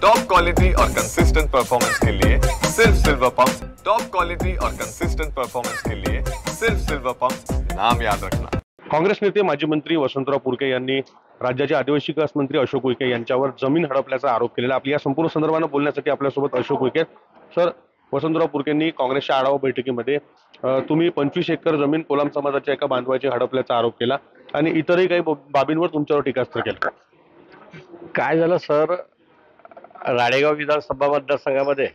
Top quality और consistent performance के लिए सिर्फ सिल्वर पंप्स। टॉप क्वालिटी और कंसिस्टेंट परफॉर्मेंस के लिए सिर्फ सिल्वर पंप्स, नाम याद रखना। काँग्रेस नेते माजी मंत्री वसंतराव पुरके यांनी राज्याचे आदिवासी विकास मंत्री अशोक उईके यांच्यावर जमीन हडपल्याचा आरोप केलेला। आपल्या या संपूर्ण संदर्भाने बोलण्यासाठी आपल्यासोबत अशोक उईके सर, वसंतराव पुरकेंनी काँग्रेसच्या आढावा बैठकीमध्ये तुम्ही 25 एकर जमीन कोलाम समाजाच्या एका बांधवाची हडपल्याचा आरोप केला आणि इतरही काही बाबींवर तुमच्यावर टीकास्त्र केलं। काय झालं सर, राळेगाव विधानसभा मतदारसंघामध्ये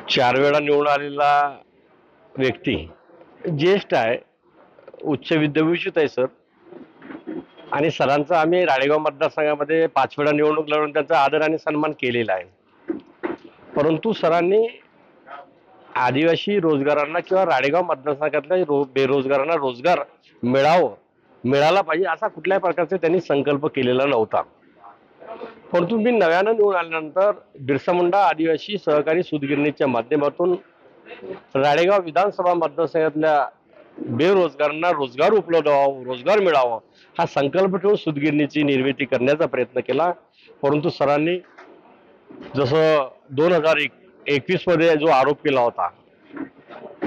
4 वेळा निवडून आलेला व्यक्ती ज्येष्ठ आहे, उच्च विद्याभूषित आहे सर, आणि सरांचा आम्ही राळेगाव मतदारसंघामध्ये 5 वेळा निवडणूक लढवून त्यांचा आदर आणि सन्मान केलेला आहे। परंतु सरांनी आदिवासी रोजगारांना किंवा राळेगाव मतदारसंघातल्या बेरोजगारांना रोजगार मिळाला पाहिजे असा कुठल्याही प्रकारचा त्यांनी संकल्प केलेला नव्हता। परंतु मी नव्यानं निवडून आल्यानंतर बिरसा मुंडा आदिवासी सहकारी सूतगिरणीच्या माध्यमातून राळेगाव विधानसभा मतदारसंघातल्या बेरोजगारांना रोजगार उपलब्ध व्हावा, रोजगार मिळावा हा संकल्प ठेवून सूतगिरणीची निर्मिती करण्याचा प्रयत्न केला। परंतु सरांनी जसं 2021 मध्ये जो आरोप केला होता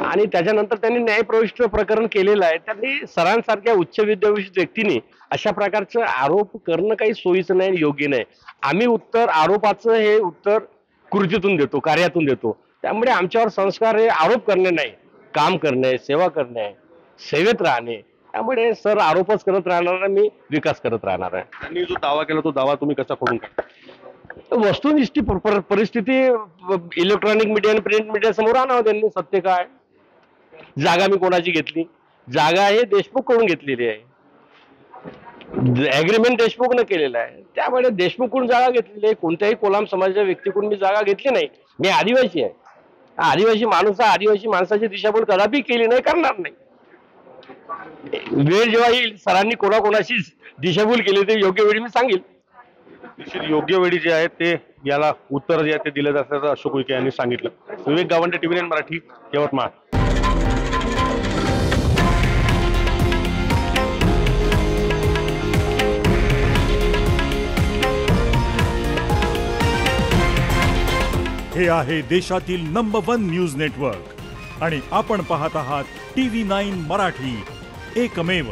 आणि त्याच्यानंतर त्यांनी न्यायप्रविष्ट प्रकरण केलेलं आहे, त्यांनी सरांसारख्या उच्च विद्याभूषित व्यक्तींनी अशा प्रकारचे आरोप करणं काही सोयीचं नाही, योग्य नाही। आम्ही आरोपाचं हे उत्तर कृतीतून देतो, कार्यातून देतो। त्यामुळे आमच्यावर संस्कार हे आरोप करणे नाही, काम करणे, सेवा करणे, सेवेत राहणे। त्यामुळे सर आरोपच करत राहणार आहे, मी विकास करत राहणार आहे। त्यांनी जो दावा केला तो दावा तुम्ही कसा खोडून काढता? वस्तुनिष्ठ परिस्थिती इलेक्ट्रॉनिक मीडिया आणि प्रिंट मीडिया समोर आणावं त्यांनी। सत्य काय, जागा मी कोणाची घेतली? जागा हे देशमुख कडून घेतलेली आहे, ऍग्रीमेंट देशमुखनं केलेलं आहे। त्यामुळे देशमुखकडून जागा घेतलेली आहे, कोणत्याही कोलाम समाजाच्या व्यक्तीकडून मी जागा घेतली नाही। मी आदिवासी आहे, आदिवासी माणूस, आदिवासी माणसाची दिशाभूल कदापि केली नाही, करणार नाही। वेळ जेव्हा येईल, सरांनी कोणाकोणाशी दिशाभूल केली ते योग्य वेळी मी सांगेल। योग्य वेळी जे आहे ते याला उत्तर जे आहे ते दिलं जातं अशोक उईके यांनी सांगितलं। विवेक गावंडे, TV9 मराठी, यवतमाळ। हे आहे देशातील नंबर 1 न्यूज नेटवर्क आणि आपण पाहत आहात TV9 मराठी, एकमेव।